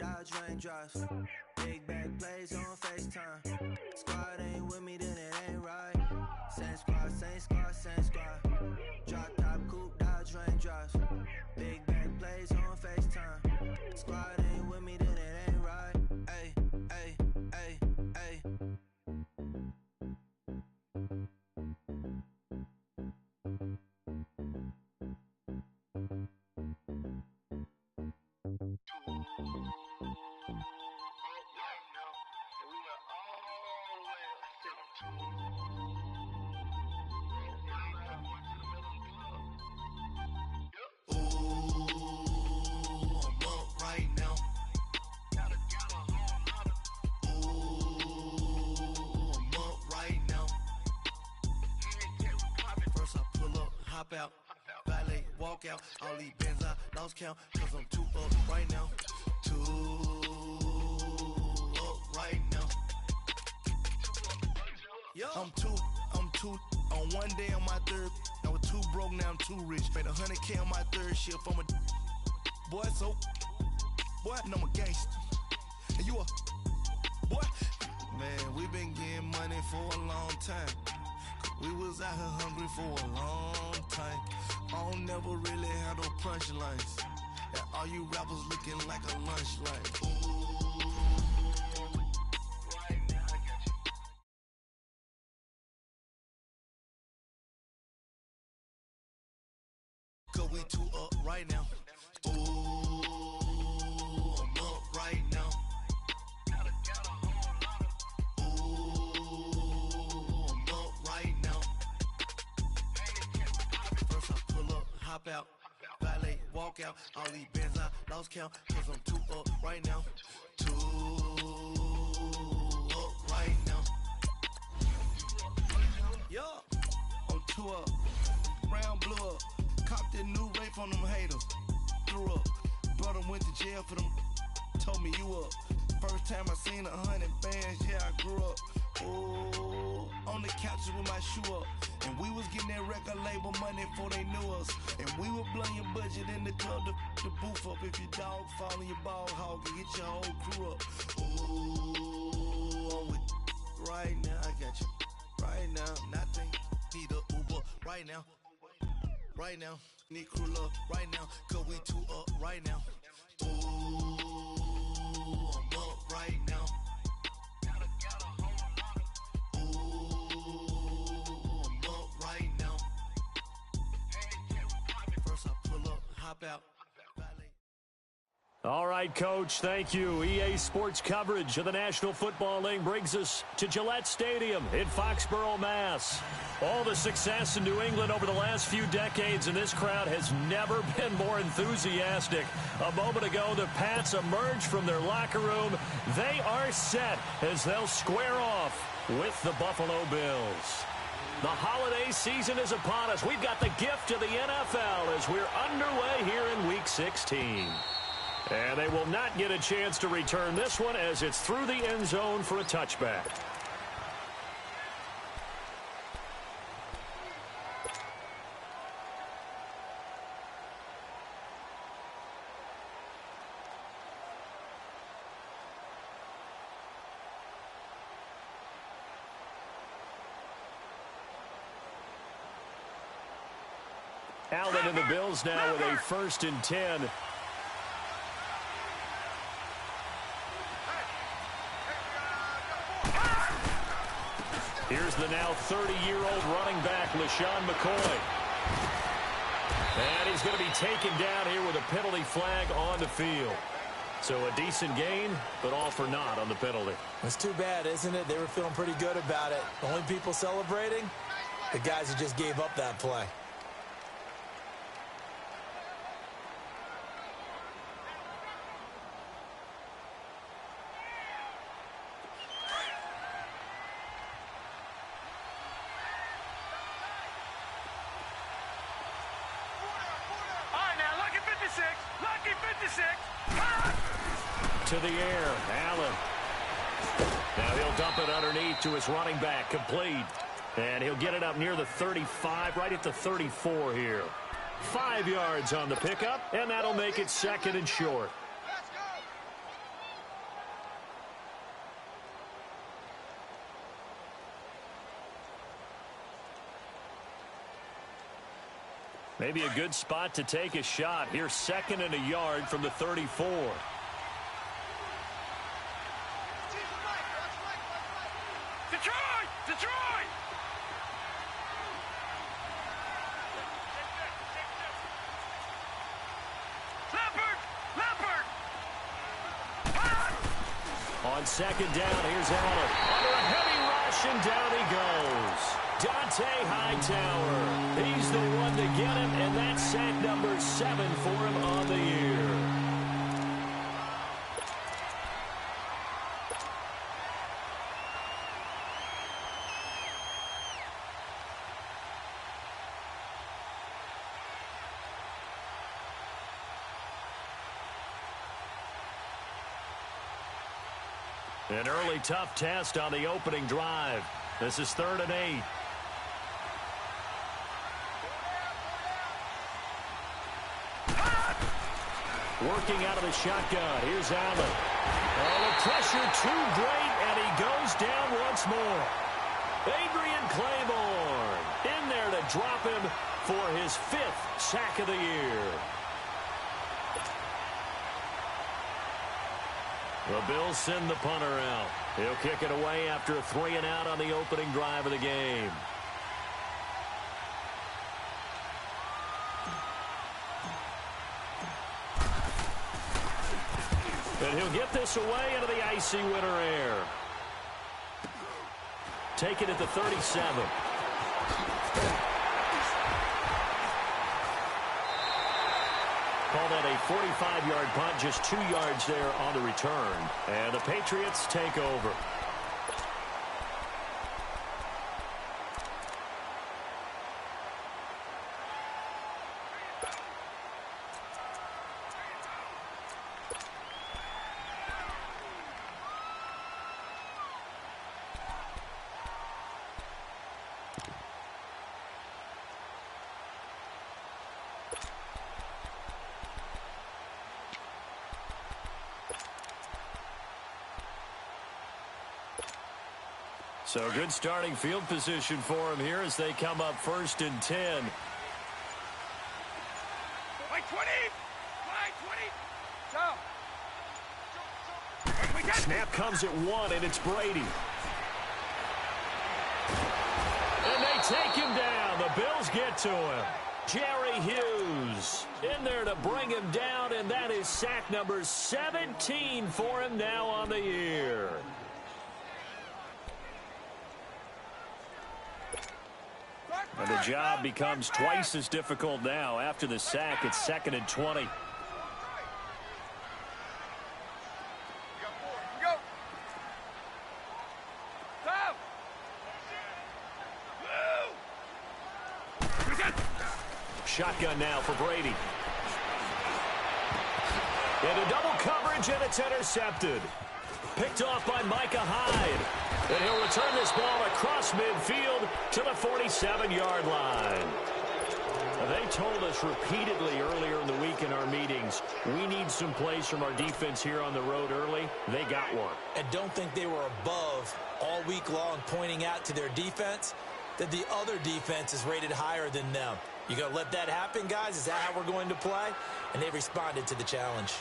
dodge raindrops. Big back plays on FaceTime. Squad ain't with me, then it ain't right. Same squad, same squad, same squad. Drop top, coupe, dodge raindrops. Big back plays on FaceTime. Squad ain't with me, then it ain't right. Ay, ay, ay, ay. Hop out, valet, walk out. All these bands I lost count, cause I'm too up right now. Too up right now. I'm too on one day on my third. I was too broke, now I'm too rich. Made 100K on my third shift. I'm a boy, so boy, no, I'm a gangster. And you a boy. Man, we been getting money for a long time. We was out here hungry for a long time. I don't never really have no punchlines. And all you rappers looking like a lunch line. Right now I got you. Cause we too up right now. Ooh, I'm up right now. Hop out, valet, walk out. All these bands I lost count, cause I'm too up right now. Too up right now. Yeah, I'm too up. Round blew up. Copped that new rape on them haters. Threw up. Brother went to jail for them. Told me you up. First time I seen 100 bands, yeah, I grew up. Oh, on the couches with my shoe up. And we was getting that record label money before they knew us. And we were blowing your budget in the club to the booth up. If your dog fall in your ball hog and get your whole crew up. Ooh, I'm with right now, I got you. Right now, nothing. Need a Uber right now. Right now, need crew love right now. Cause we too up right now. Ooh, I'm up right now. Hop out. All right, Coach, thank you. EA Sports coverage of the National Football League brings us to Gillette Stadium in Foxborough, Mass. All the success in New England over the last few decades, and this crowd has never been more enthusiastic. A moment ago, the Pats emerged from their locker room. They are set as they'll square off with the Buffalo Bills. The holiday season is upon us. We've got the gift of the NFL as we're underway here in Week 16. And they will not get a chance to return this one as it's through the end zone for a touchback. Allen and the Bills now with a 1st and 10. Here's the now 30-year-old running back, LaShawn McCoy. And he's going to be taken down here with a penalty flag on the field. So a decent gain, but all for naught on the penalty. That's too bad, isn't it? They were feeling pretty good about it. The only people celebrating, the guys who just gave up that play. To the air, Allen. Now he'll dump it underneath to his running back, complete. And he'll get it up near the 35, right at the 34 here. 5 yards on the pickup, and that'll make it 2nd and short. Maybe a good spot to take a shot. Here's 2nd and a yard from the 34. Detroit! Detroit! Leopard! Leopard! On 2nd down, here's Allen. Under a heavy rush, and down he goes. Dante Hightower. He's the one to get him, and that's sack number 7 for him on the year. An early tough test on the opening drive. This is 3rd and 8. Working out of the shotgun. Here's Allen. Oh, the pressure too great, and he goes down once more. Adrian Claiborne in there to drop him for his 5th sack of the year. The Bills send the punter out. He'll kick it away after a 3 and out on the opening drive of the game. And he'll get this away into the icy winter air. Take it at the 37. Call that a 45-yard punt, just 2 yards there on the return. And the Patriots take over. So good starting field position for him here as they come up 1st and 10. Line 20! Line 20! Go! Snap comes at 1, and it's Brady. And they take him down. The Bills get to him. Jerry Hughes in there to bring him down, and that is sack number 17 for him now on the year. And the job becomes twice as difficult now. After the sack, it's 2nd and 20. Go! Shotgun now for Brady. Into double coverage, and it's intercepted. Picked off by Micah Hyde. And he'll return this ball across midfield to the 47-yard line. They told us repeatedly earlier in the week in our meetings, we need some plays from our defense here on the road early. They got one. And don't think they were above all week long pointing out to their defense that the other defense is rated higher than them. You going to let that happen, guys? Is that how we're going to play? And they responded to the challenge.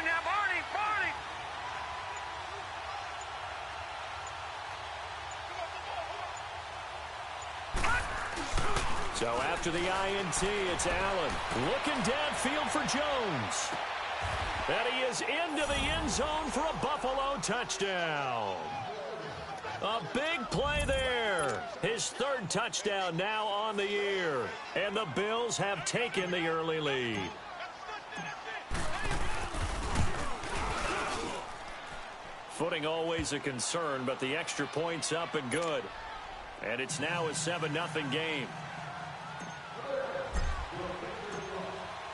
Now, Barney! So after the INT, it's Allen looking downfield for Jones. And he is into the end zone for a Buffalo touchdown. A big play there. His 3rd touchdown now on the year. And the Bills have taken the early lead. Footing always a concern, but the extra point's up and good. And it's now a 7-0 game.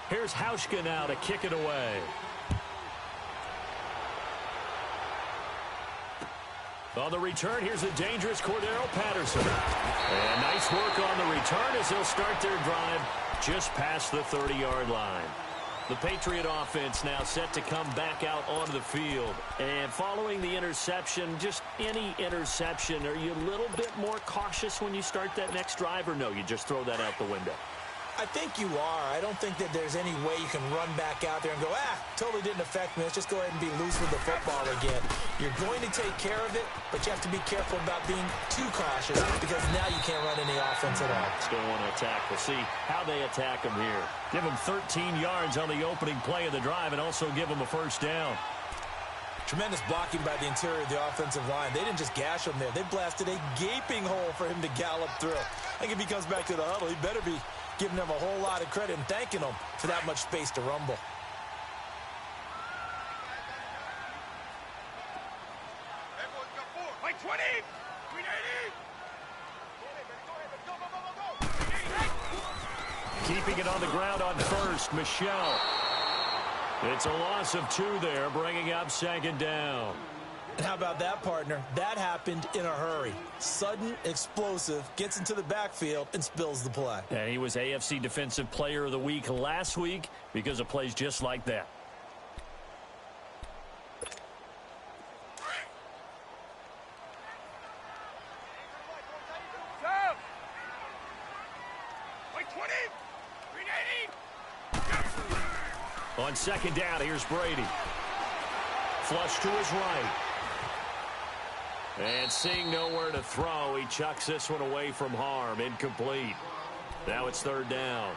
Here's Hauschka now to kick it away. On the return, here's a dangerous Cordero Patterson. And nice work on the return as they'll start their drive just past the 30-yard line. The Patriot offense now set to come back out onto the field. And following the interception, just any interception, are you a little bit more cautious when you start that next drive, or no, you just throw that out the window? I think you are. I don't think that there's any way you can run back out there and go, totally didn't affect me. Let's just go ahead and be loose with the football again. You're going to take care of it, but you have to be careful about being too cautious because now you can't run any offense at all. Still want to attack. We'll see how they attack them here. Give them 13 yards on the opening play of the drive and also give them a first down. Tremendous blocking by the interior of the offensive line. They didn't just gash him there. They blasted a gaping hole for him to gallop through. I think if he comes back to the huddle, he better be giving them a whole lot of credit and thanking them for that much space to rumble. Like 20! 380! Keeping it on the ground on first, Michelle. It's a loss of 2 there, bringing up second down. And how about that, partner? That happened in a hurry. Sudden, explosive, gets into the backfield, and spills the play. And he was AFC Defensive Player of the Week last week because of plays just like that. Like 20! 380! On second down, here's Brady. Flush to his right. And seeing nowhere to throw, he chucks this one away from harm. Incomplete. Now it's third down.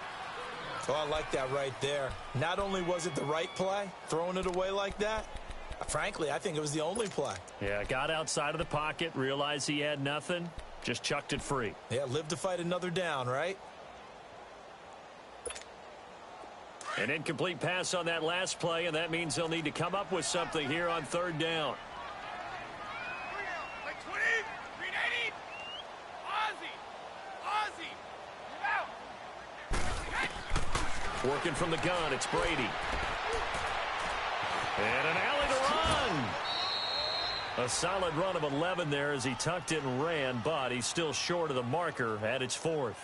Oh, I like that right there. Not only was it the right play, throwing it away like that, frankly, I think it was the only play. Yeah, got outside of the pocket, realized he had nothing, just chucked it free. Yeah, live to fight another down, right? An incomplete pass on that last play, and that means they'll need to come up with something here on third down. Like 20! 380! Ozzie! Get out! Working from the gun, it's Brady. And an alley to run. A solid run of 11 there as he tucked it and ran, but he's still short of the marker at its 4th.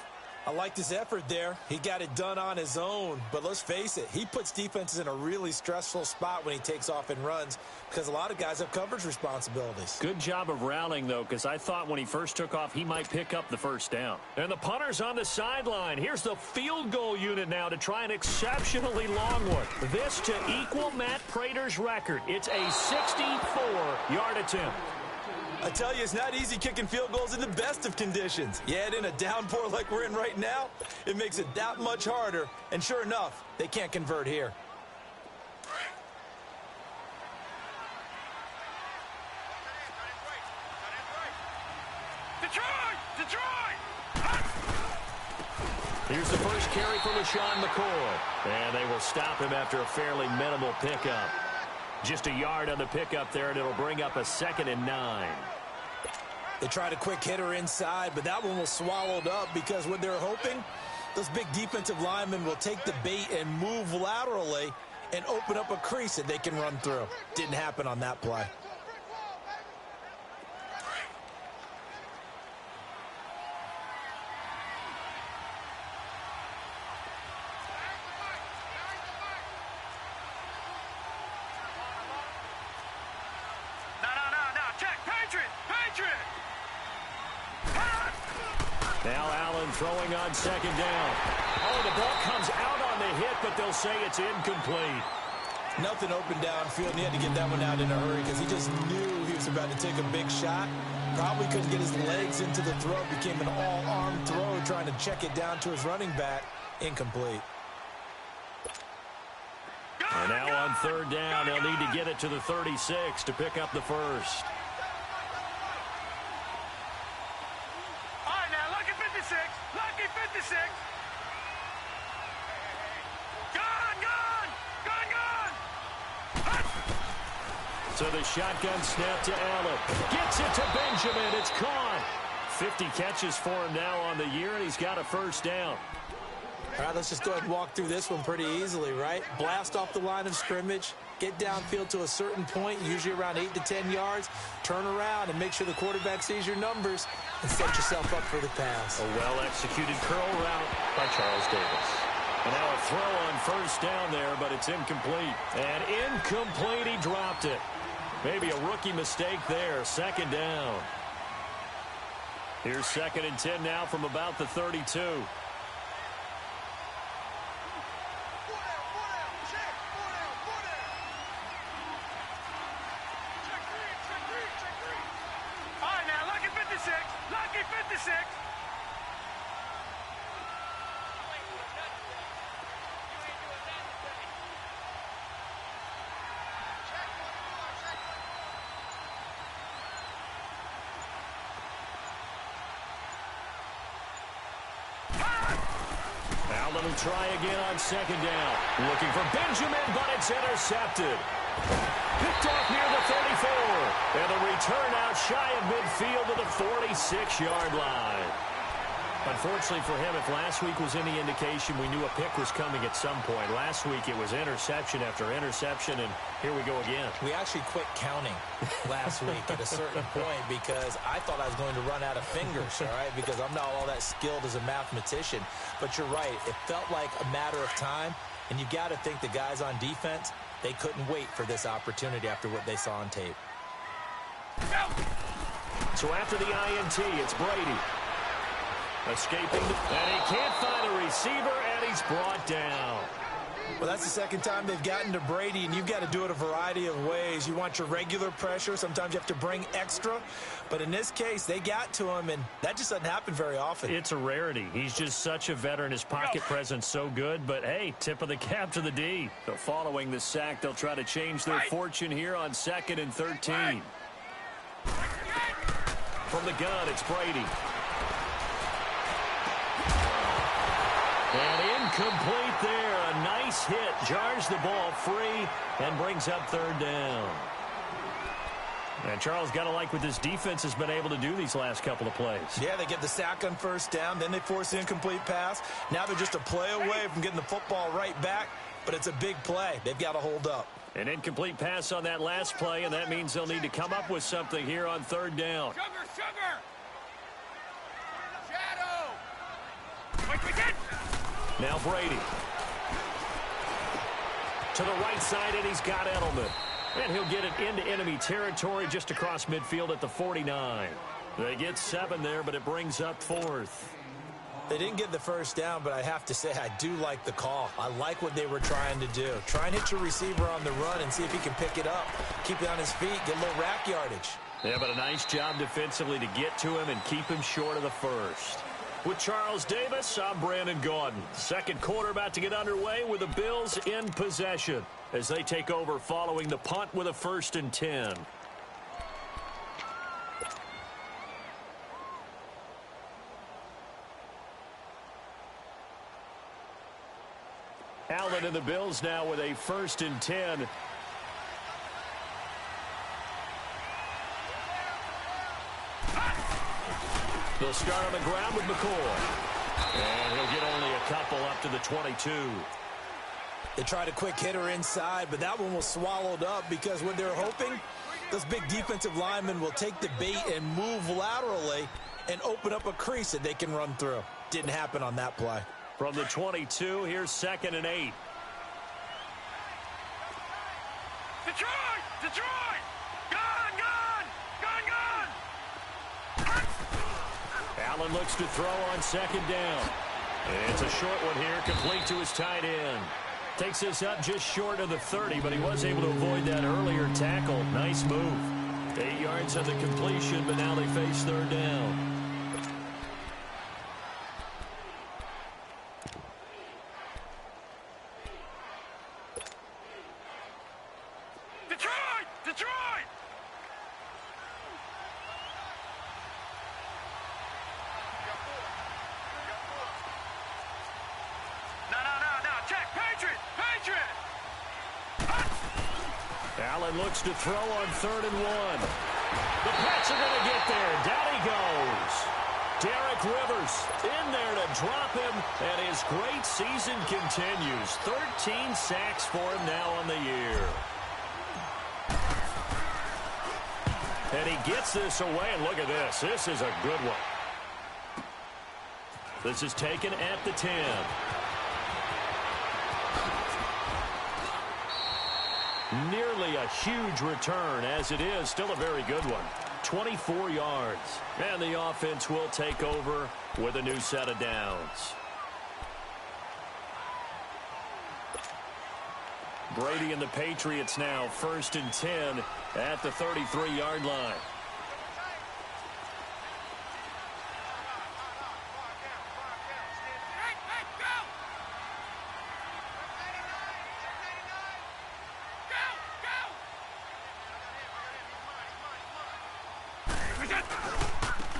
I liked his effort there. He got it done on his own. But let's face it, he puts defenses in a really stressful spot when he takes off and runs because a lot of guys have coverage responsibilities. Good job of rallying, though, because I thought when he first took off, he might pick up the first down. And the punter's on the sideline. Here's the field goal unit now to try an exceptionally long one. This to equal Matt Prater's record. It's a 64-yard attempt. I tell you, it's not easy kicking field goals in the best of conditions. Yet in a downpour like we're in right now, it makes it that much harder. And sure enough, they can't convert here. Detroit! Here's the first carry for LaShawn McCoy. And they will stop him after a fairly minimal pickup. Just a yard on the pickup there, and it'll bring up a 2nd and 9. They tried a quick hitter inside, but that one was swallowed up because what they're hoping, those big defensive linemen will take the bait and move laterally and open up a crease that they can run through. Didn't happen on that play. Now Allen throwing on second down. Oh, the ball comes out on the hit, but they'll say it's incomplete. Nothing open downfield, and he had to get that one out in a hurry because he just knew he was about to take a big shot. Probably couldn't get his legs into the throw. Became an all-arm throw trying to check it down to his running back. Incomplete. And now on third down, they'll need to get it to the 36 to pick up the first. Lucky 56. Gone! So the shotgun snap to Allen. Gets it to Benjamin. It's caught. 50 catches for him now on the year, and he's got a first down. All right, let's just go ahead and walk through this one pretty easily, right? Blast off the line of scrimmage, get downfield to a certain point, usually around 8 to 10 yards, turn around and make sure the quarterback sees your numbers and set yourself up for the pass. A well-executed curl route by Charles Davis. And now a throw on first down there, but it's incomplete. And incomplete, he dropped it. Maybe a rookie mistake there, second down. Here's 2nd and 10 now from about the 32. Lucky 56. Allen will try again on 2nd down. Looking for Benjamin, but it's intercepted. Picked off near the 34. And the return out shy of midfield to the 46-yard line. Unfortunately for him, if last week was any indication, we knew a pick was coming at some point. Last week it was interception after interception, and here we go again. We actually quit counting last week at a certain point because I thought I was going to run out of fingers, all right, because I'm not all that skilled as a mathematician. But you're right. It felt like a matter of time, and you got to think the guys on defense, they couldn't wait for this opportunity after what they saw on tape. So after the INT, it's Brady. Escaping, and he can't find a receiver, and he's brought down. Well, that's the second time they've gotten to Brady, and you've got to do it a variety of ways. You want your regular pressure. Sometimes you have to bring extra. But in this case, they got to him, and that just doesn't happen very often. It's a rarity. He's just such a veteran. His pocket presence so good. But, hey, tip of the cap to the D. So following the sack, they'll try to change their fortune here on 2nd and 13. From the gun, it's Brady. And incomplete there. A nice hit. Jars the ball free and brings up 3rd down. And Charles, got to like what this defense has been able to do these last couple of plays. Yeah, they get the sack on 1st down. Then they force the incomplete pass. Now they're just a play away from getting the football right back. But it's a big play. They've got to hold up. An incomplete pass on that last play, and that means they'll need to come up with something here on 3rd down. Sugar! Shadow! Wait, Now Brady. To the right side, and he's got Edelman. And he'll get it into enemy territory just across midfield at the 49. They get 7 there, but it brings up 4th. They didn't get the 1st down, but I have to say I do like the call. I like what they were trying to do. Try and hit your receiver on the run and see if he can pick it up. Keep it on his feet, get a little rack yardage. Yeah, but a nice job defensively to get to him and keep him short of the 1st. With Charles Davis, I'm Brandon Gaudin. 2nd quarter about to get underway with the Bills in possession as they take over following the punt with a 1st and 10. Allen and the Bills now with a 1st and 10. They'll start on the ground with McCoy. And he'll get only a couple up to the 22. They tried a quick hitter inside, but that one was swallowed up because what they're hoping, those big defensive linemen will take the bait and move laterally and open up a crease that they can run through. Didn't happen on that play. From the 22, here's 2nd and 8. Detroit! Gone! Allen looks to throw on 2nd down. And it's a short one here, complete to his tight end. Takes this up just short of the 30, but he was able to avoid that earlier tackle. Nice move. 8 yards on the completion, but now they face 3rd down. Detroit! No. Check. Patriot! Allen looks to throw on 3rd and 1. The Pats are going to get there. Down he goes. Derek Rivers in there to drop him, and his great season continues. 13 sacks for him now on the year. And he gets this away, and look at this. This is a good one. This is taken at the 10. Nearly a huge return, as it is still a very good one. 24 yards. And the offense will take over with a new set of downs. Brady and the Patriots now 1st and 10 at the 33-yard line.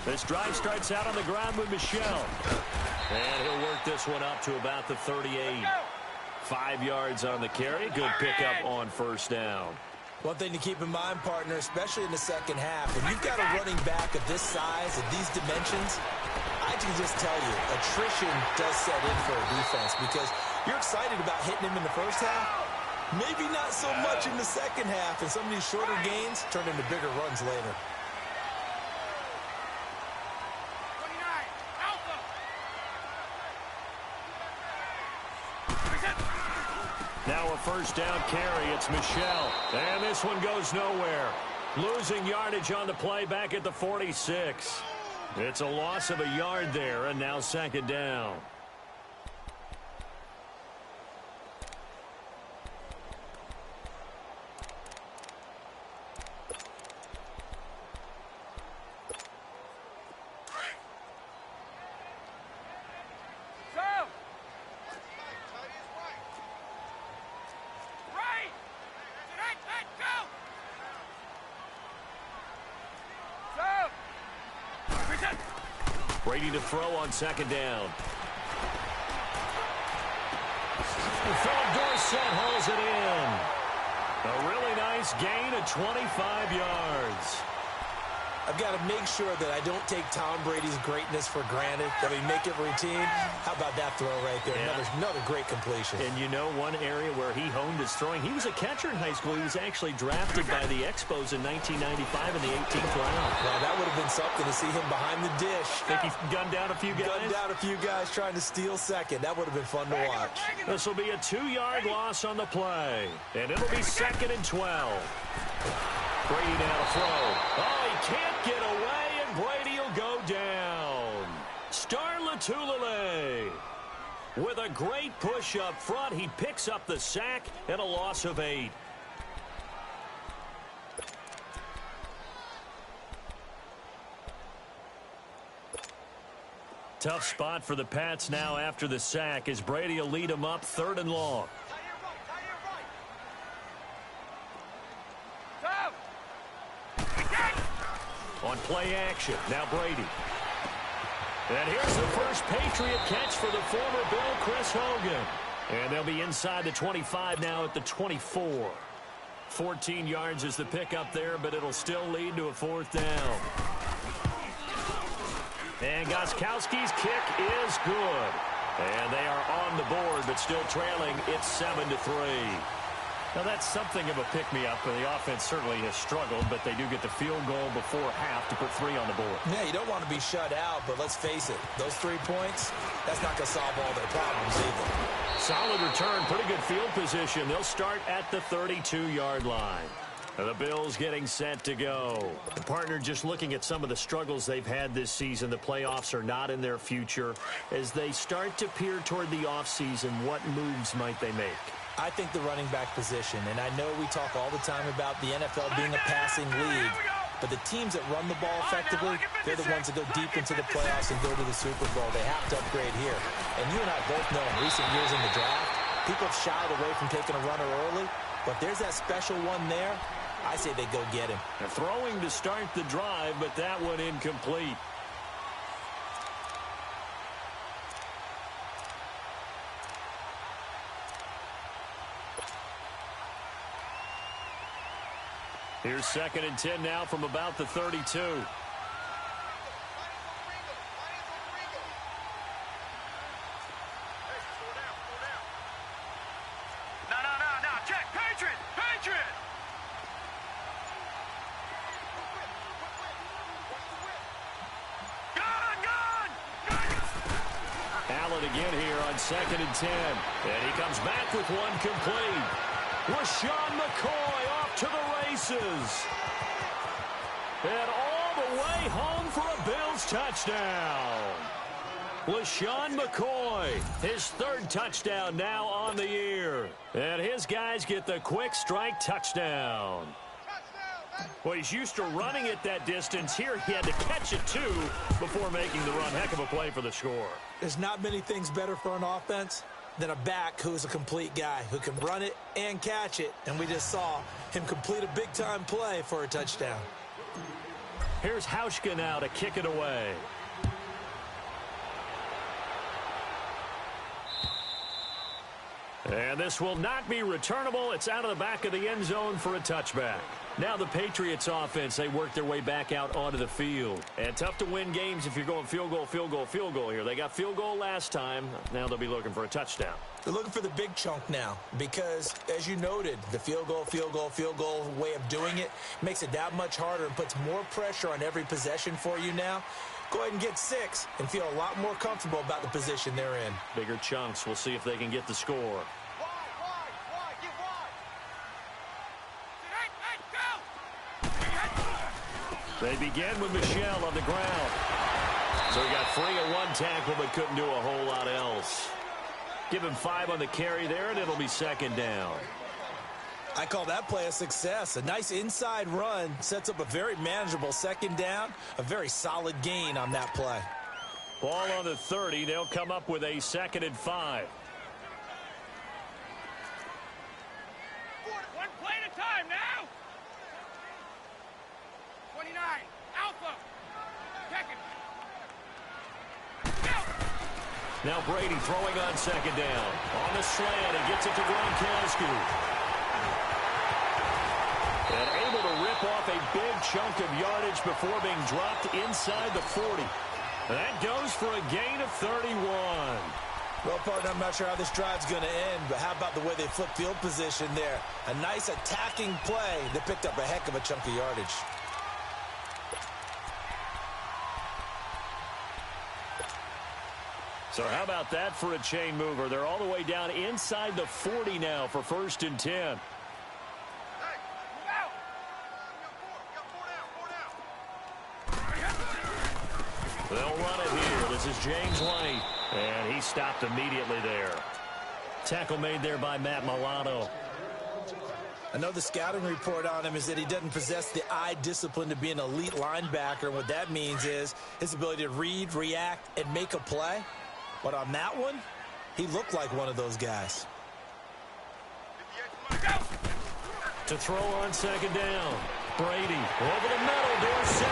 This drive starts out on the ground with Michel. And he'll work this one up to about the 38. 5 yards on the carry. Good pickup on first down. One thing to keep in mind, partner, especially in the second half, when you've got a running back of this size, of these dimensions, I can just tell you, attrition does set in for a defense because you're excited about hitting him in the first half. Maybe not so much in the second half, and some of these shorter gains turn into bigger runs later. Now a first down carry. It's Michel. And this one goes nowhere. Losing yardage on the play back at the 46. It's a loss of a yard there, and now second down. Brady to throw on second down. Philip Dorsett hauls it in. A really nice gain of 25 yards. I've got to make sure that I don't take Tom Brady's greatness for granted, that we make it routine. How about that throw right there? Yeah. Another great completion. And you know one area where he honed his throwing, he was a catcher in high school. He was actually drafted by the Expos in 1995 in the 18th round. Well, that would have been something to see him behind the dish. Think he gunned down a few guys? Gunned down a few guys trying to steal second. That would have been fun to watch. This will be a 2-yard loss on the play. And it'll be 2nd and 12. Brady now to throw. Oh, he can't get away, and Brady will go down. Star Lotulelei with a great push up front. He picks up the sack and a loss of 8. Tough spot for the Pats now after the sack as Brady will lead them up 3rd and long. On play action, now Brady. And here's the first Patriot catch for the former Bill, Chris Hogan. And they'll be inside the 25 now at the 24. 14 yards is the pickup there, but it'll still lead to a 4th down. And Gostkowski's kick is good. And they are on the board, but still trailing. It's 7-3. Now, that's something of a pick-me-up. The offense certainly has struggled, but they do get the field goal before half to put 3 on the board. Yeah, you don't want to be shut out, but let's face it. Those 3 points, that's not going to solve all their problems either. Solid return, pretty good field position. They'll start at the 32-yard line. The Bills getting set to go. The partner just looking at some of the struggles they've had this season. The playoffs are not in their future. As they start to peer toward the offseason, what moves might they make? I think the running back position, and I know we talk all the time about the NFL being a passing league, but the teams that run the ball effectively, they're the ones that go deep into the playoffs and go to the Super Bowl. They have to upgrade here. And you and I both know in recent years in the draft, people have shied away from taking a runner early, but there's that special one there. I say they go get him. They're throwing to start the drive, but that one incomplete. Here's 2nd and 10 now from about the 32. again here on 2nd and 10. And he comes back with one complete. LaShawn McCoy off to the races. And all the way home for a Bills touchdown. LaShawn McCoy, his 3rd touchdown now on the year. And his guys get the quick strike touchdown. Well, he's used to running it that distance. Here he had to catch it, too, before making the run. Heck of a play for the score. There's not many things better for an offense than a back who's a complete guy, who can run it and catch it. And we just saw him complete a big-time play for a touchdown. Here's Hauschka now to kick it away. And this will not be returnable. It's out of the back of the end zone for a touchback. Now the Patriots offense, they work their way back out onto the field. And tough to win games if you're going field goal, field goal, field goal here. They got field goal last time. Now they'll be looking for a touchdown. They're looking for the big chunk now because, as you noted, the field goal, field goal, field goal way of doing it makes it that much harder and puts more pressure on every possession for you now. Go ahead and get 6 and feel a lot more comfortable about the position they're in. Bigger chunks. We'll see if they can get the score. They begin with Michel on the ground. So he got free of one tackle but couldn't do a whole lot else. Give him 5 on the carry there, and it'll be 2nd down. I call that play a success. A nice inside run sets up a very manageable 2nd down. A very solid gain on that play. Ball on the 30. They'll come up with a 2nd and 5. One play at a time now. 29. Alpha. Second. Now Brady throwing on 2nd down. On the slant, he gets it to Gronkowski. And able to rip off a big chunk of yardage before being dropped inside the 40. And that goes for a gain of 31. Well, partner, I'm not sure how this drive's going to end, but how about the way they flip field position there? A nice attacking play that picked up a heck of a chunk of yardage. So how about that for a chain mover? They're all the way down inside the 40 now for 1st and 10. They'll run it here. This is James White. And he stopped immediately there. Tackle made there by Matt Milano. I know the scouting report on him is that he doesn't possess the eye discipline to be an elite linebacker. What that means is his ability to read, react, and make a play. But on that one, he looked like one of those guys. To throw on 2nd down. Brady over the middle, Dorsett.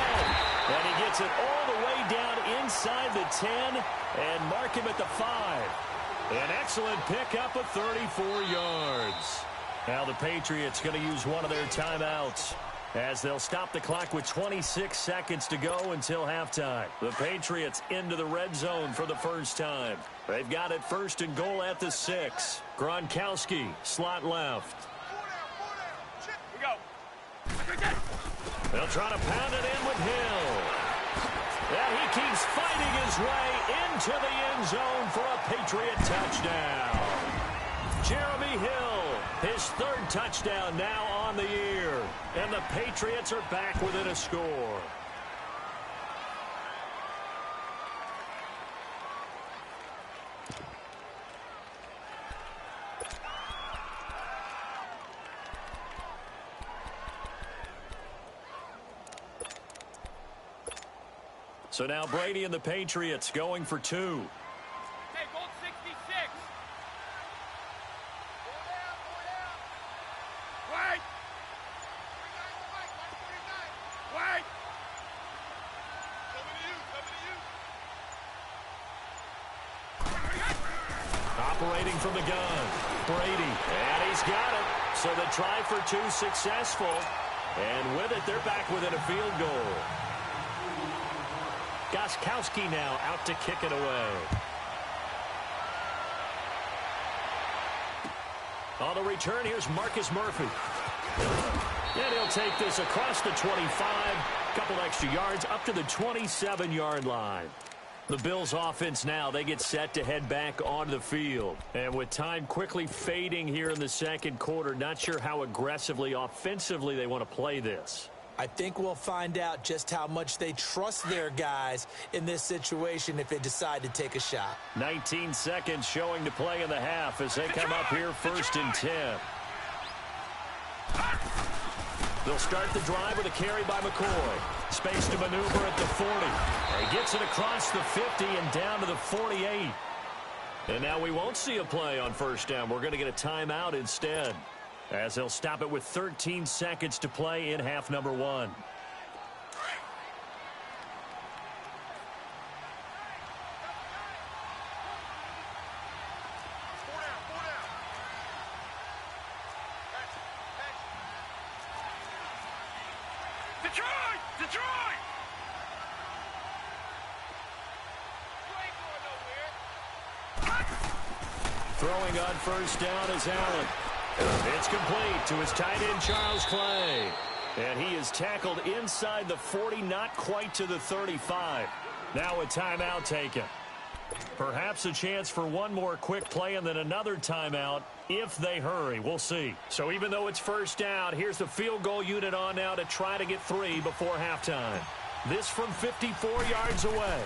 And he gets it all the way down inside the 10 and mark him at the 5. An excellent pickup of 34 yards. Now the Patriots going to use one of their timeouts as they'll stop the clock with 26 seconds to go until halftime. The Patriots into the red zone for the first time. They've got it 1st and goal at the 6. Gronkowski, slot left. We go. They'll try to pound it in with Hill. And he keeps fighting his way into the end zone for a Patriot touchdown. Jeremy Hill, his 3rd touchdown now on the year. And the Patriots are back within a score. So now Brady and the Patriots going for 2. Okay, Bolt 66. Wait. Wait. Operating from the gun. Brady. And he's got it. So the try for 2 successful. And with it, they're back within a field goal. Gronkowski now out to kick it away. On the return, here's Marcus Murphy. And he'll take this across the 25. Couple extra yards up to the 27-yard line. The Bills offense now, they get set to head back onto the field. And with time quickly fading here in the second quarter, not sure how aggressively, offensively they want to play this. I think we'll find out just how much they trust their guys in this situation if they decide to take a shot. 19 seconds showing to play in the half as they come up here 1st and 10. They'll start the drive with a carry by McCoy. Space to maneuver at the 40. He gets it across the 50 and down to the 48. And now we won't see a play on 1st down. We're going to get a timeout instead, as they'll stop it with 13 seconds to play in half number 1. Detroit! Throwing on 1st down is Allen. It's complete to his tight end, Charles Clay. And he is tackled inside the 40, not quite to the 35. Now a timeout taken. Perhaps a chance for one more quick play and then another timeout if they hurry. We'll see. So even though it's 1st down, here's the field goal unit on now to try to get 3 before halftime. This from 54 yards away.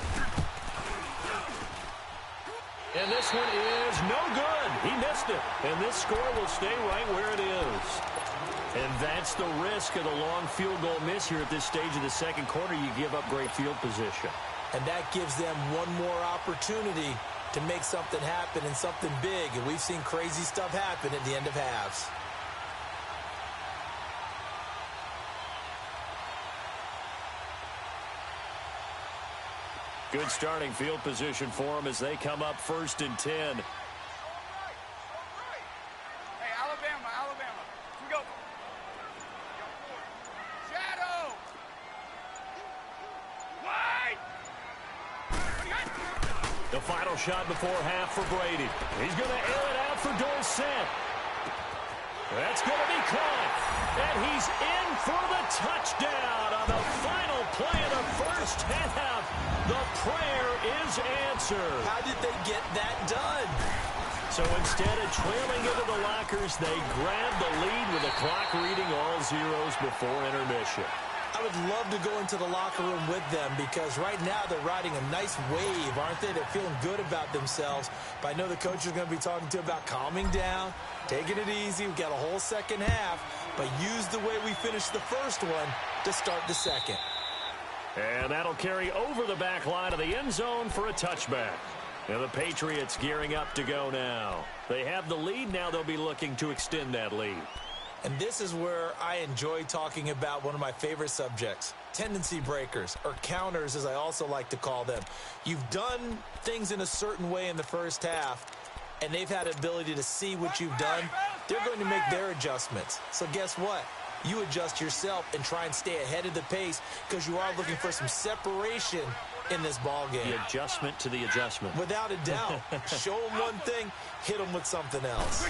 And this one is no good. He missed it. And this score will stay right where it is. And that's the risk of the long field goal miss here at this stage of the second quarter. You give up great field position. And that gives them one more opportunity to make something happen and something big. And we've seen crazy stuff happen at the end of halves. Good starting field position for them as they come up 1st and 10. Hey, Alabama. Here we go. Shadow. Wide. The final shot before half for Brady. He's going to air it out for Dorsett. That's going to be caught. And he's in for the touchdown on the final play of the 1st half. The prayer is answered. How did they get that done? So instead of trailing into the lockers, they grab the lead with the clock reading all zeros before intermission. I would love to go into the locker room with them because right now they're riding a nice wave, aren't they? They're feeling good about themselves. But I know the coach is going to be talking to them about calming down, taking it easy. We've got a whole second half, but use the way we finished the first one to start the second. And that'll carry over the back line of the end zone for a touchback. And the Patriots gearing up to go now. They have the lead. Now they'll be looking to extend that lead. And this is where I enjoy talking about one of my favorite subjects, tendency breakers, or counters as I also like to call them. You've done things in a certain way in the 1st half, and they've had the ability to see what you've done. They're going to make their adjustments. So guess what? You adjust yourself and try and stay ahead of the pace because you are looking for some separation in this ball game. The adjustment to the adjustment. Without a doubt. Show them one thing, hit them with something else.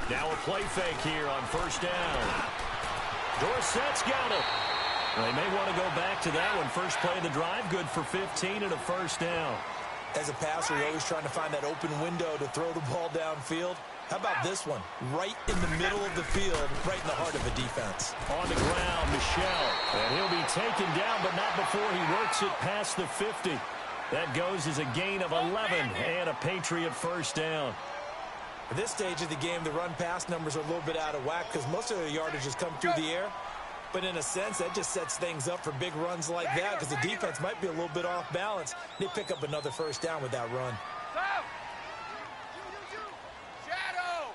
Now a play fake here on 1st down. Dorsett's got it. They may want to go back to that one. First play of the drive, good for 15 and a 1st down. As a passer, you're always trying to find that open window to throw the ball downfield. How about this one? Right in the middle of the field, right in the heart of a defense. On the ground, Michel. And he'll be taken down, but not before he works it past the 50. That goes as a gain of 11 and a Patriot 1st down. At this stage of the game, the run-pass numbers are a little bit out of whack because most of the yardage has come through the air. But in a sense, that just sets things up for big runs like that because the defense might be a little bit off balance. They pick up another 1st down with that run. Shadow.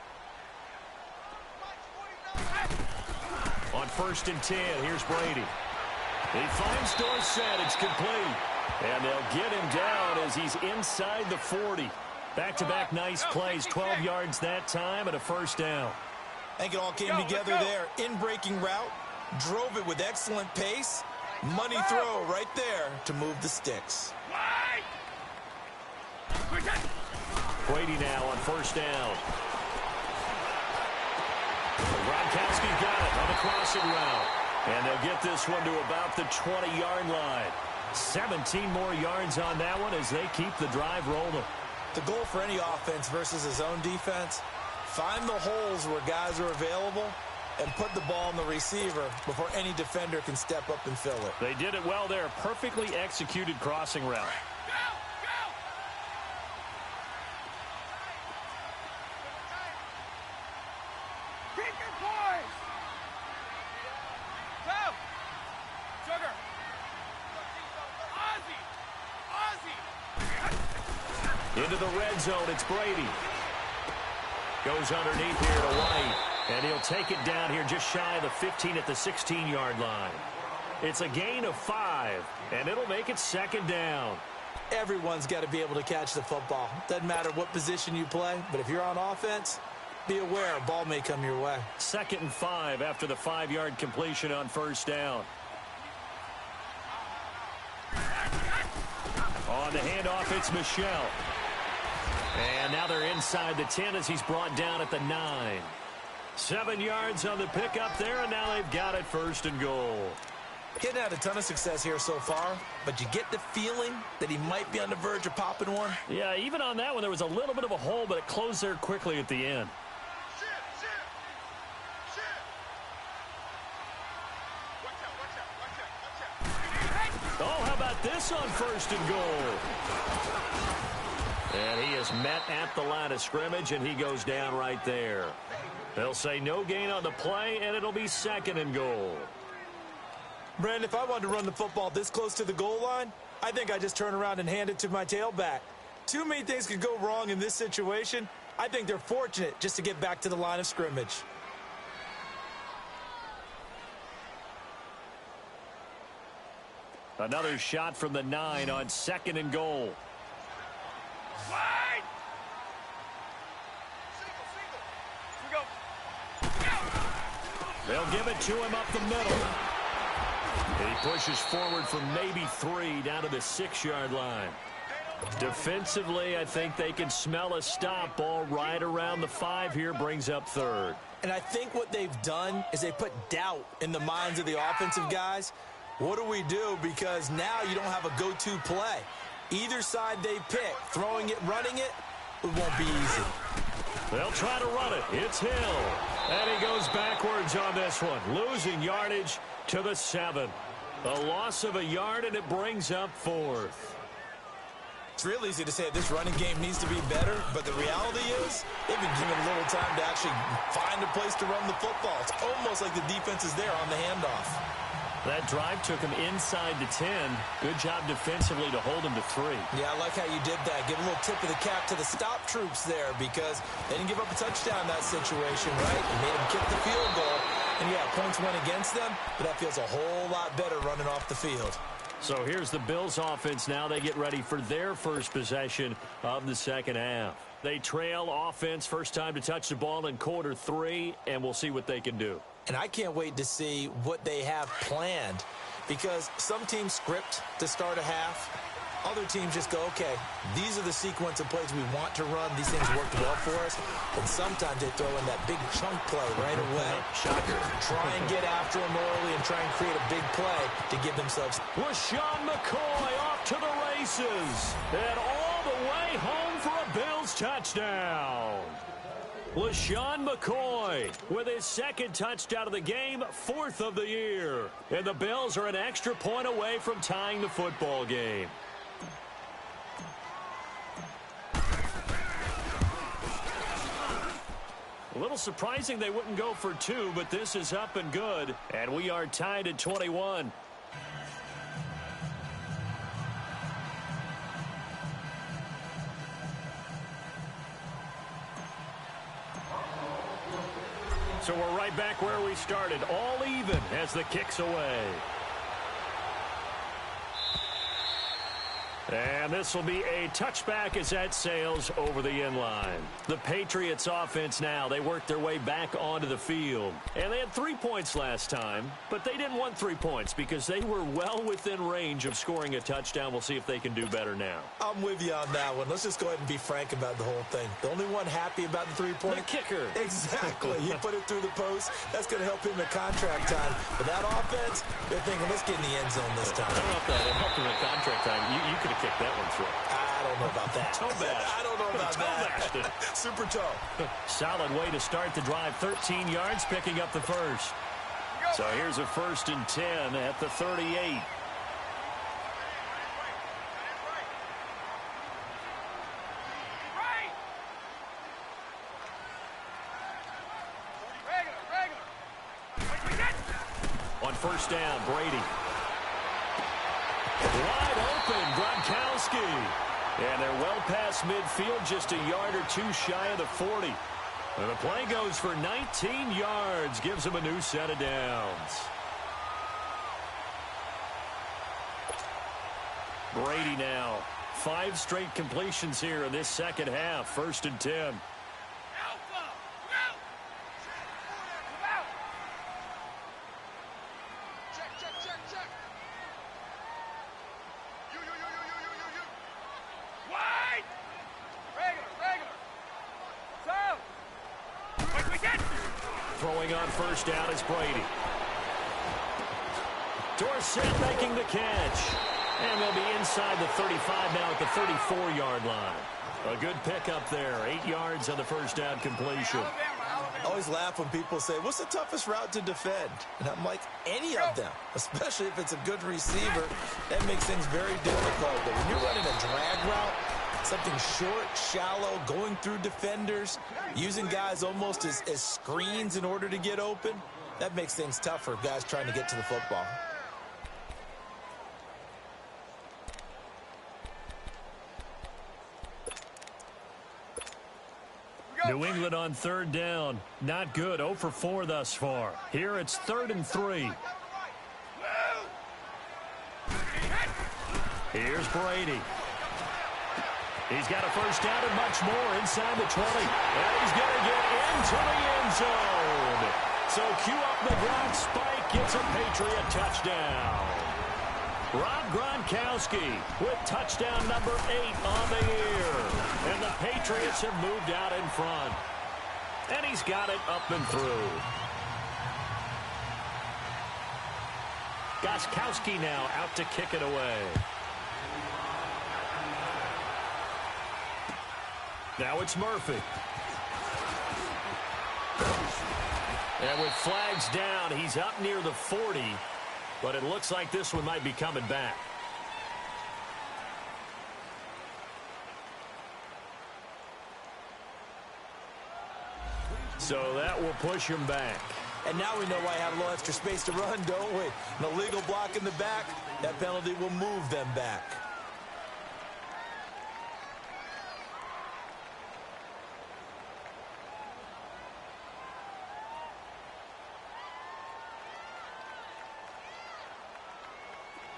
On 1st and 10, here's Brady. He finds Dorsett. It's complete. And they'll get him down as he's inside the 40. Back-to-back nice plays, 12 yards that time and a 1st down. I think it all came together there. In-breaking route, drove it with excellent pace. Money throw right there to move the sticks. Brady now on 1st down. Gronkowski got it on the crossing route. And they'll get this one to about the 20-yard line. 17 more yards on that one as they keep the drive rolling. The goal for any offense versus his own defense, find the holes where guys are available and put the ball on the receiver before any defender can step up and fill it. They did it well there. Perfectly executed crossing route. Into the red zone, it's Brady. Goes underneath here to White. And he'll take it down here just shy of the 15 at the 16-yard line. It's a gain of 5, and it'll make it second down. Everyone's got to be able to catch the football. Doesn't matter what position you play, but if you're on offense, be aware a ball may come your way. 2nd and 5 after the 5-yard completion on first down. On the handoff, it's Michel. And now they're inside the 10 as he's brought down at the 9. 7 yards on the pickup there, and now they've got it 1st and goal. Getting had a ton of success here so far, but you get the feeling that he might be on the verge of popping one. Yeah, even on that one, there was a little bit of a hole, but it closed there quickly at the end. Oh, how about this on 1st and goal? And he is met at the line of scrimmage, and he goes down right there. They'll say no gain on the play, and it'll be 2nd and goal. Brandon, if I wanted to run the football this close to the goal line, I think I just turn around and hand it to my tailback. Too many things could go wrong in this situation. I think they're fortunate just to get back to the line of scrimmage. Another shot from the 9 on 2nd and goal. Wide! They'll give it to him up the middle. And he pushes forward for maybe 3 down to the 6-yard line. Defensively, I think they can smell a stop. Ball right around the 5 here, brings up 3rd. And I think what they've done is they put doubt in the minds of the offensive guys. What do we do? Because now you don't have a go-to play. Either side they pick, throwing it, running it, it won't be easy. They'll try to run it. It's Hill. And he goes backwards on this one, losing yardage to the 7. A loss of a yard, and it brings up 4th. It's real easy to say this running game needs to be better, but the reality is they've been given a little time to actually find a place to run the football. It's almost like the defense is there on the handoff. That drive took him inside the 10. Good job defensively to hold him to 3. Yeah, I like how you did that. Give a little tip of the cap to the stop troops there because they didn't give up a touchdown in that situation, right? They made them kick the field goal. And, yeah, points went against them, but that feels a whole lot better running off the field. So here's the Bills offense now. They get ready for their first possession of the second half. They trail offense, first time to touch the ball in quarter 3, and we'll see what they can do. And I can't wait to see what they have planned because some teams script to start a half. Other teams just go, okay, these are the sequence of plays we want to run. These things worked well for us. And sometimes they throw in that big chunk play right away. Shocker. Try and get after them early and try and create a big play to give themselves. LaShawn McCoy off to the races. And all the way home for a Bills touchdown. LaShawn McCoy with his 2nd touchdown of the game, 4th of the year. And the Bills are an extra point away from tying the football game. A little surprising they wouldn't go for 2, but this is up and good. And we are tied at 21. So we're right back where we started, all even as the kick's away. And this will be a touchback as that sails over the inline. The Patriots offense now, they worked their way back onto the field. And they had 3 points last time, but they didn't want 3 points because they were well within range of scoring a touchdown. We'll see if they can do better now. I'm with you on that one. Let's just go ahead and be frank about the whole thing. The only one happy about the three-point. The kicker. Exactly. He put it through the post. That's going to help him in contract time. But that offense, they're thinking, let's get in the end zone this time. I don't know if that helped him in contract time. You could have kicked that one through. I don't know about that. Toe bash. I don't know about that. Super toe. Solid way to start the drive. 13 yards, picking up the first. So here's a 1st and 10 at the 38. On 1st down, Brady. Wide open, Gronkowski. And they're well past midfield, just a yard or two shy of the 40. And the play goes for 19 yards, gives them a new set of downs. Brady now. 5 straight completions here in this second half. 1st and 10. Throwing on 1st down is Brady. Dorsett making the catch. And they'll be inside the 35 now at the 34-yard line. A good pickup there. 8 yards on the 1st down completion. I always laugh when people say, what's the toughest route to defend? And I'm like, any of them, especially if it's a good receiver. That makes things very difficult. But when you're running a drag route, something short, shallow, going through defenders, using guys almost as screens in order to get open, that makes things tough for guys trying to get to the football. New England on 3rd down. Not good. 0 for 4 thus far. Here it's 3rd and 3. Here's Brady. He's got a 1st down and much more inside the 20. And he's going to get into the end zone. So cue up the Gronk spike. Gets a Patriot touchdown. Rob Gronkowski with touchdown number 8 on the year. And the Patriots have moved out in front. And he's got it up and through. Gronkowski now out to kick it away. Now it's Murphy. And with flags down, he's up near the 40. But it looks like this one might be coming back. So that will push him back. And now we know why I have a little extra space to run, don't we? An illegal block in the back, that penalty will move them back.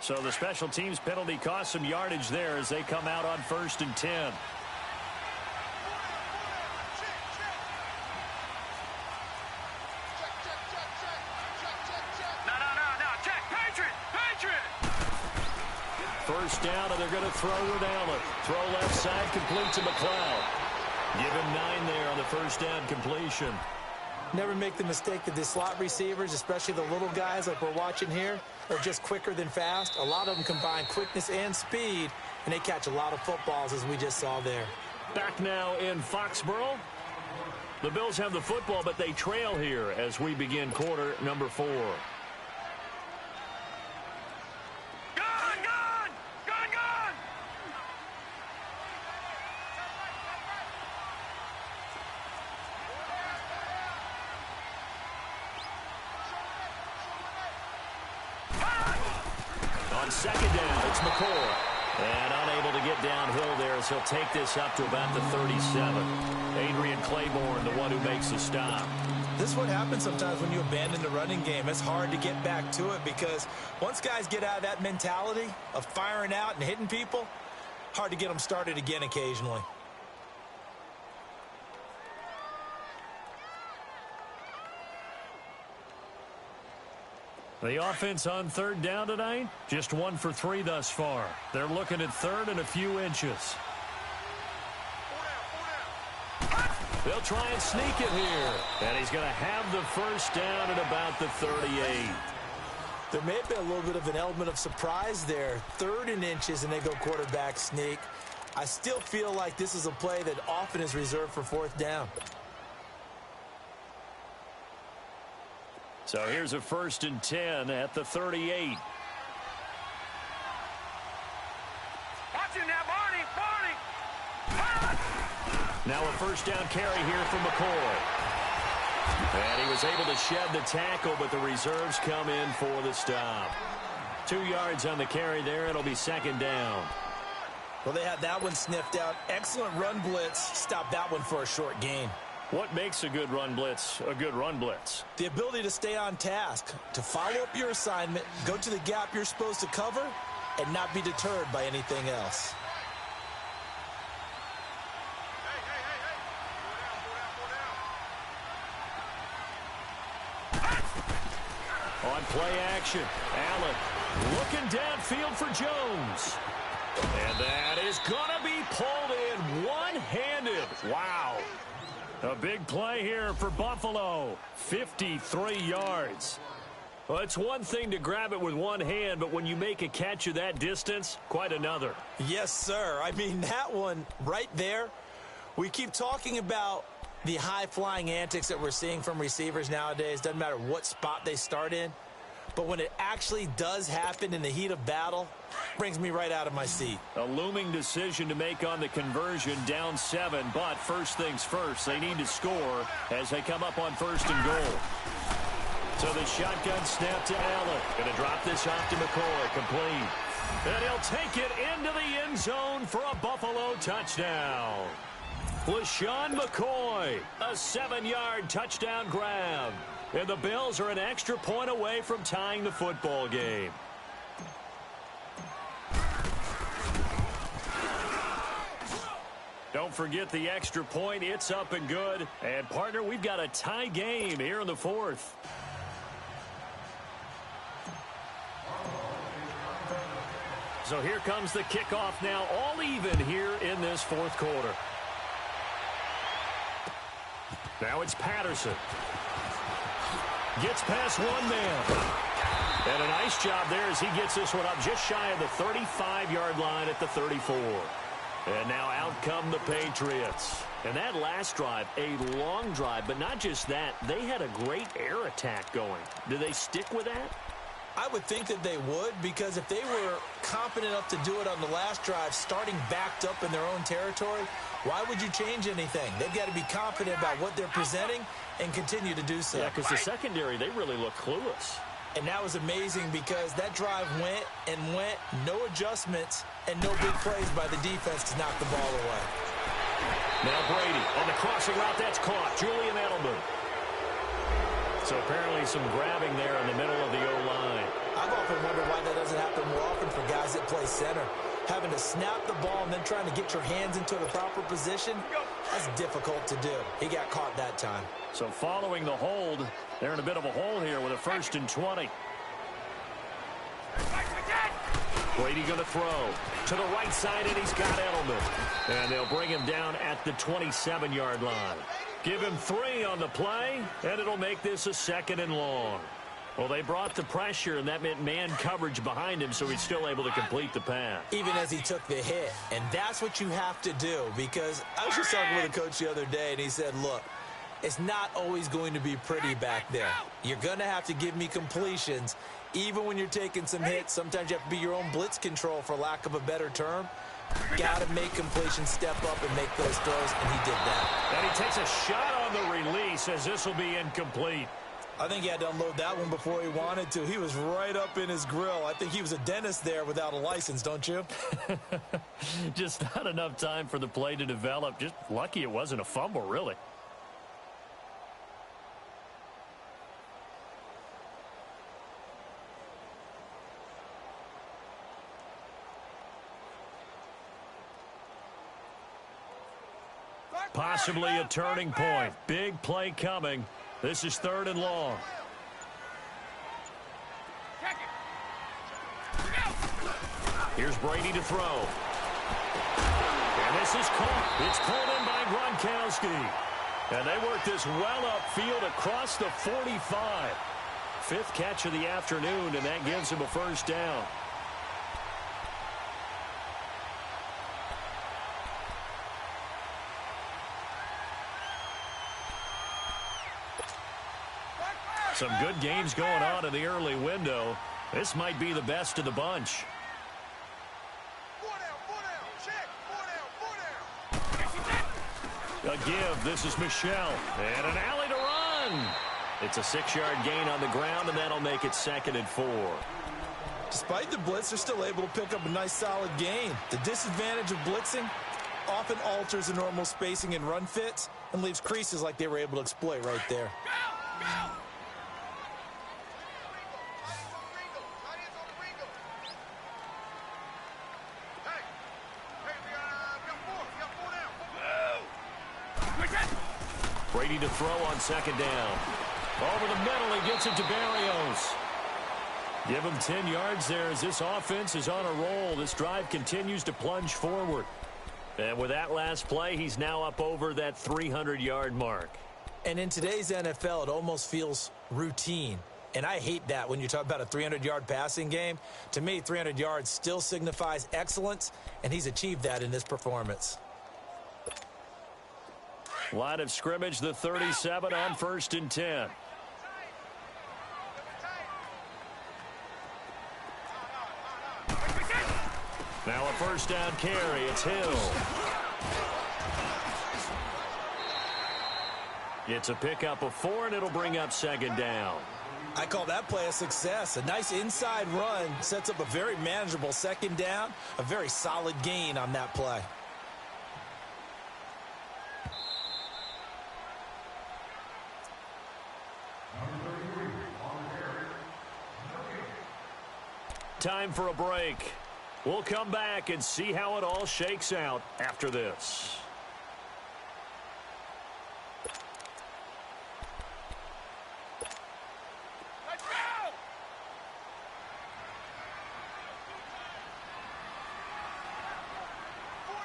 So the special teams penalty cost some yardage there as they come out on 1st and 10. First down, and they're going to throw with Allen. Throw left side, complete to McLeod. Give him 9 there on the 1st down completion. Never make the mistake that the slot receivers, especially the little guys like we're watching here, are just quicker than fast. A lot of them combine quickness and speed, and they catch a lot of footballs, as we just saw there. Back now in Foxborough. The Bills have the football, but they trail here as we begin quarter number 4. On 2nd down, it's McCoy. And unable to get downhill there as he'll take this up to about the 37. Adrian Claiborne, the one who makes the stop. This is what happens sometimes when you abandon the running game. It's hard to get back to it because once guys get out of that mentality of firing out and hitting people, Hard to get them started again occasionally. The offense on third down tonight, just 1 for 3 thus far. They're looking at third and a few inches. They'll try and sneak it here. And he's going to have the first down at about the 38. There may have been a little bit of an element of surprise there. 3rd and inches, and they go quarterback sneak. I still feel like this is a play that often is reserved for 4th down. So here's a 1st and 10 at the 38. Watch him now, Barney! Barney! Now a 1st down carry here from McCoy. And he was able to shed the tackle, but the reserves come in for the stop. 2 yards on the carry there. It'll be 2nd down. Well, they had that one sniffed out. Excellent run blitz. Stop that one for a short gain. What makes a good run blitz a good run blitz? The ability to stay on task, to follow up your assignment, go to the gap you're supposed to cover, and not be deterred by anything else. On play action, Allen looking downfield for Jones. And that is going to be pulled in one-handed. Wow. A big play here for Buffalo. 53 yards. Well, it's one thing to grab it with one hand, but when you make a catch of that distance, quite another. Yes, sir. I mean, that one right there, we keep talking about the high-flying antics that we're seeing from receivers nowadays. Doesn't matter what spot they start in. But when it actually does happen in the heat of battle, brings me right out of my seat. A looming decision to make on the conversion, down 7. But first things first, they need to score as they come up on 1st and goal. So the shotgun snap to Allen. Going to drop this off to McCoy, complete. And he'll take it into the end zone for a Buffalo touchdown. LaShawn McCoy, a 7-yard touchdown grab. And the Bills are an extra point away from tying the football game. Don't forget the extra point. It's up and good. And, partner, we've got a tie game here in the 4th. So here comes the kickoff now, all even here in this 4th quarter. Now it's Patterson. Gets past one man. And a nice job there as he gets this one up just shy of the 35-yard line at the 34. And now out come the Patriots. And that last drive, a long drive, but not just that. They had a great air attack going. Do they stick with that? I would think that they would, because if they were confident enough to do it on the last drive, starting backed up in their own territory, why would you change anything? They've got to be confident about what they're presenting and continue to do so. Yeah, because the secondary, they really look clueless. And that was amazing because that drive went and went, no adjustments, and no big plays by the defense to knock the ball away. Now Brady on the crossing route, that's caught. Julian Edelman. So apparently some grabbing there in the middle of the O-line. I've often wondered why that doesn't happen more often for guys that play center. Having to snap the ball and then trying to get your hands into the proper position, that's difficult to do. He got caught that time. So following the hold, they're in a bit of a hole here with a 1st and 20. Brady going to throw to the right side, and he's got Edelman. And they'll bring him down at the 27-yard line. Give him 3 on the play, and it'll make this a 2nd and long. Well, they brought the pressure, and that meant man coverage behind him, so he's still able to complete the pass. Even as he took the hit. And that's what you have to do, because I was just talking with a coach the other day, and he said, look, it's not always going to be pretty back there. You're going to have to give me completions. Even when you're taking some hits, sometimes you have to be your own blitz control, for lack of a better term. Got to make completions, step up, and make those throws, and he did that. And he takes a shot on the release as this will be incomplete. I think he had to unload that one before he wanted to. He was right up in his grill. I think he was a dentist there without a license, don't you? Just not enough time for the play to develop. Just lucky it wasn't a fumble, really. Possibly a turning point. Big play coming. This is 3rd and long. Here's Brady to throw. And this is caught. It's pulled in by Gronkowski. And they work this well upfield across the 45. 5th catch of the afternoon, and that gives him a first down. Some good games going on in the early window. This might be the best of the bunch. A give. This is Michelle. And an alley to run. It's a 6-yard gain on the ground, and that'll make it 2nd and 4. Despite the blitz, they're still able to pick up a nice solid gain. The disadvantage of blitzing often alters the normal spacing and run fits and leaves creases like they were able to exploit right there. Go! Go! Brady to throw on 2nd down. Over the middle, he gets it to Barrios. Give him 10 yards there as this offense is on a roll. This drive continues to plunge forward. And with that last play, he's now up over that 300-yard mark. And in today's NFL, it almost feels routine. And I hate that when you talk about a 300-yard passing game. To me, 300 yards still signifies excellence, and he's achieved that in this performance. Line of scrimmage, the 37 on 1st and 10. Now a first down carry. It's Hill. It's a pickup of 4, and it'll bring up 2nd down. I call that play a success. A nice inside run sets up a very manageable 2nd down. A very solid gain on that play. Time for a break. We'll come back and see how it all shakes out after this. Let's go! Four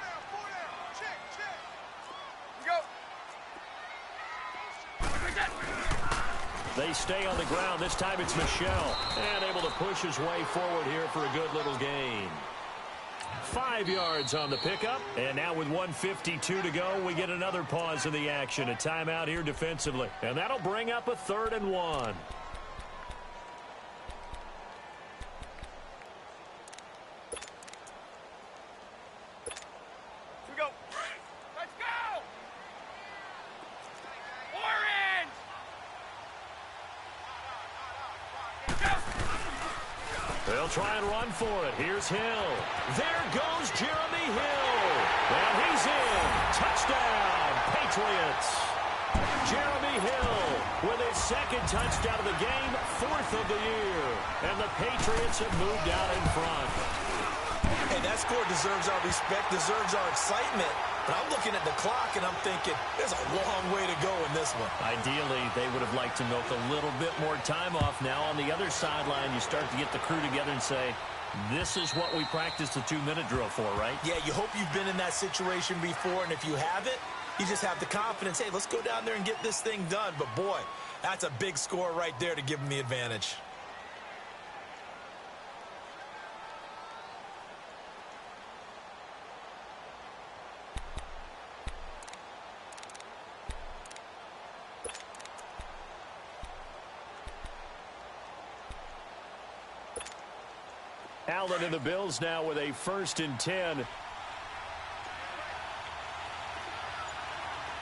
down. Check. Go. They stay on the ground. This time it's Michelle. And able to push his way forward here for a good little gain. 5 yards on the pickup. And now with 1:52 to go, we get another pause in the action. A timeout here defensively. And that'll bring up a 3rd and 1. Here we go. Let's go! Orange! They'll try and run for it. Here's Hill. There goes Jeremy Hill. And he's in. Touchdown, Patriots. Jeremy Hill with his 2nd touchdown of the game, 4th of the year. And the Patriots have moved out in front. Hey, that score deserves our respect, deserves our excitement. But I'm looking at the clock, and I'm thinking there's a long way to go in this one. Ideally, they would have liked to milk a little bit more time off. Now on the other sideline, you start to get the crew together and say, this is what we practiced the 2-minute drill for, right? Yeah, you hope you've been in that situation before, and if you haven't, you just have the confidence, hey, let's go down there and get this thing done. But, boy, that's a big score right there to give them the advantage. Allen and the Bills now with a 1st and 10.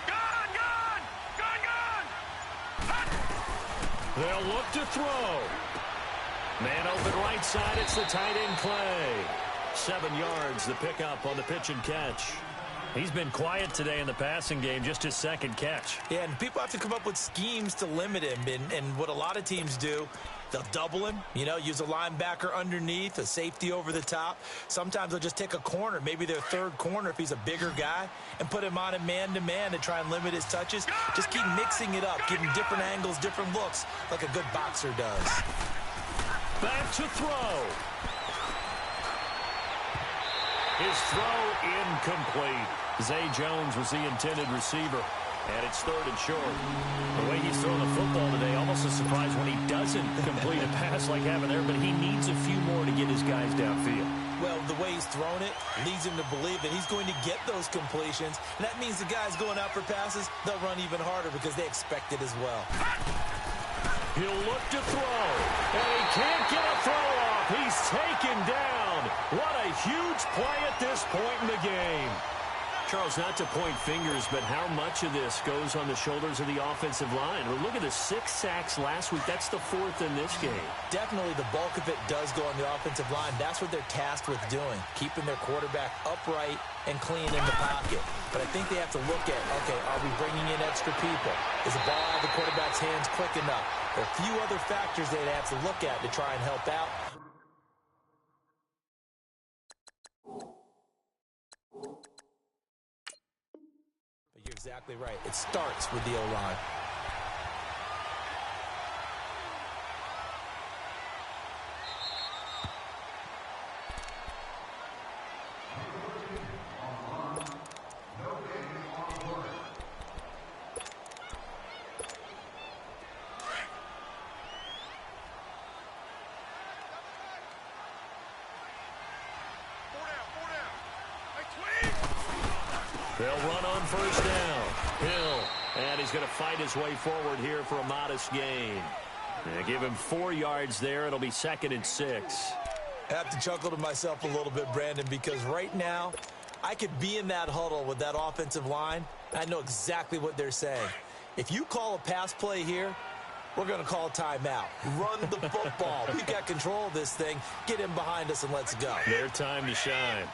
Gone! They'll look to throw. Man open right side. It's the tight end Clay. 7 yards, the pickup on the pitch and catch. He's been quiet today in the passing game, just his 2nd catch. Yeah, and people have to come up with schemes to limit him. And what a lot of teams do They'll double him, use a linebacker underneath, a safety over the top. Sometimes they'll just take a corner, maybe their third corner if he's a bigger guy, and put him on a man-to-man to try and limit his touches. Just keep mixing it up, giving different angles, different looks, like a good boxer does. Back to throw. His throw incomplete. Zay Jones was the intended receiver. And it's third and short. The way he's throwing the football today, almost a surprise when he doesn't complete a pass like having there, but he needs a few more to get his guys downfield. Well, the way he's thrown it leads him to believe that he's going to get those completions. And that means the guys going out for passes, they'll run even harder because they expect it as well. He'll look to throw, and he can't get a throw off. He's taken down. What a huge play at this point in the game. Charles, not to point fingers, but how much of this goes on the shoulders of the offensive line? Well, look at the 6 sacks last week. That's the 4th in this game. Definitely the bulk of it does go on the offensive line. That's what they're tasked with doing, keeping their quarterback upright and clean in the pocket. But I think they have to look at, okay, are we bringing in extra people? Is the ball out of the quarterback's hands quick enough? There are a few other factors they'd have to look at to try and help out. You're exactly right. It starts with the O-line. They'll run on first down. Hill, and he's going to fight his way forward here for a modest gain. And give him 4 yards there. It'll be 2nd and 6. I have to chuckle to myself a little bit, Brandon, because right now I could be in that huddle with that offensive line, and I know exactly what they're saying. If you call a pass play here, we're going to call timeout. Run the football. We've got control of this thing. Get him behind us and let's go. Their time to shine.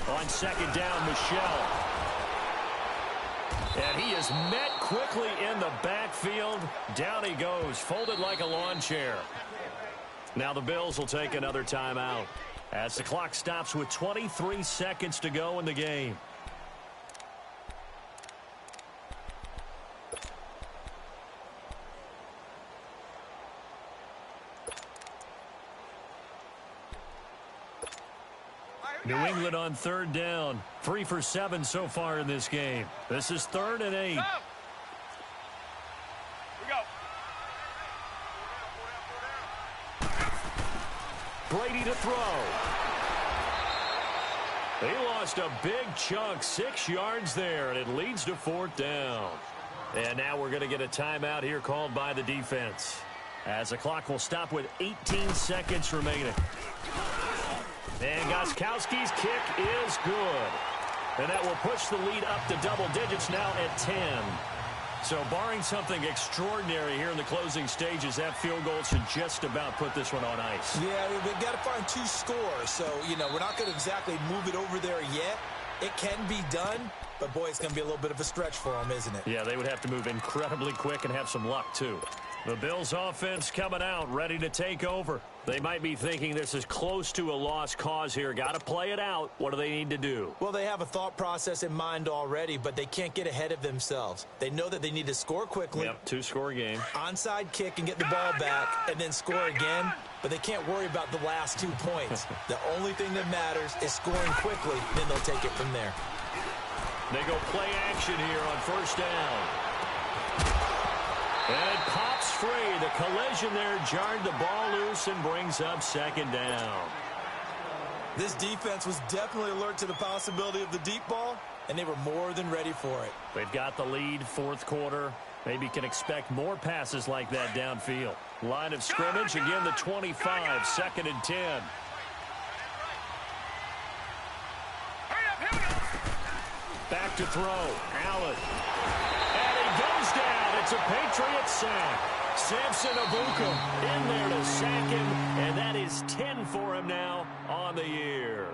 On 2nd down, Michelle. And he is met quickly in the backfield. Down he goes, folded like a lawn chair. Now the Bills will take another timeout as the clock stops with 23 seconds to go in the game. New England on 3rd down. 3 for 7 so far in this game. This is 3rd and 8. Here we go. Brady to throw. He lost a big chunk, 6 yards there, and it leads to 4th down. And now we're going to get a timeout here called by the defense, as the clock will stop with 18 seconds remaining. And Gostkowski's kick is good. And that will push the lead up to double digits now at 10. So barring something extraordinary here in the closing stages, that field goal should just about put this one on ice. Yeah, we've got to find 2 scores. So, we're not going to exactly move it over there yet. It can be done, but boy, it's going to be a little bit of a stretch for them, isn't it? Yeah, they would have to move incredibly quick and have some luck, too. The Bills offense coming out, ready to take over. They might be thinking this is close to a lost cause here. Got to play it out. What do they need to do? Well, they have a thought process in mind already, but they can't get ahead of themselves. They know that they need to score quickly. Yep, 2-score game. Onside kick and get the ball back and then score again, but they can't worry about the last 2 points. The only thing that matters is scoring quickly, then they'll take it from there. They go play action here on first down. And it pops free. The collision there jarred the ball loose and brings up 2nd down. This defense was definitely alert to the possibility of the deep ball, and they were more than ready for it. They've got the lead, 4th quarter. Maybe can expect more passes like that downfield. Line of scrimmage, again the 25, 2nd and 10. Back to throw. Allen. And he goes down. It's a Patriot sack. Samson Abuka in there to sack him, and that is 10 for him now on the year.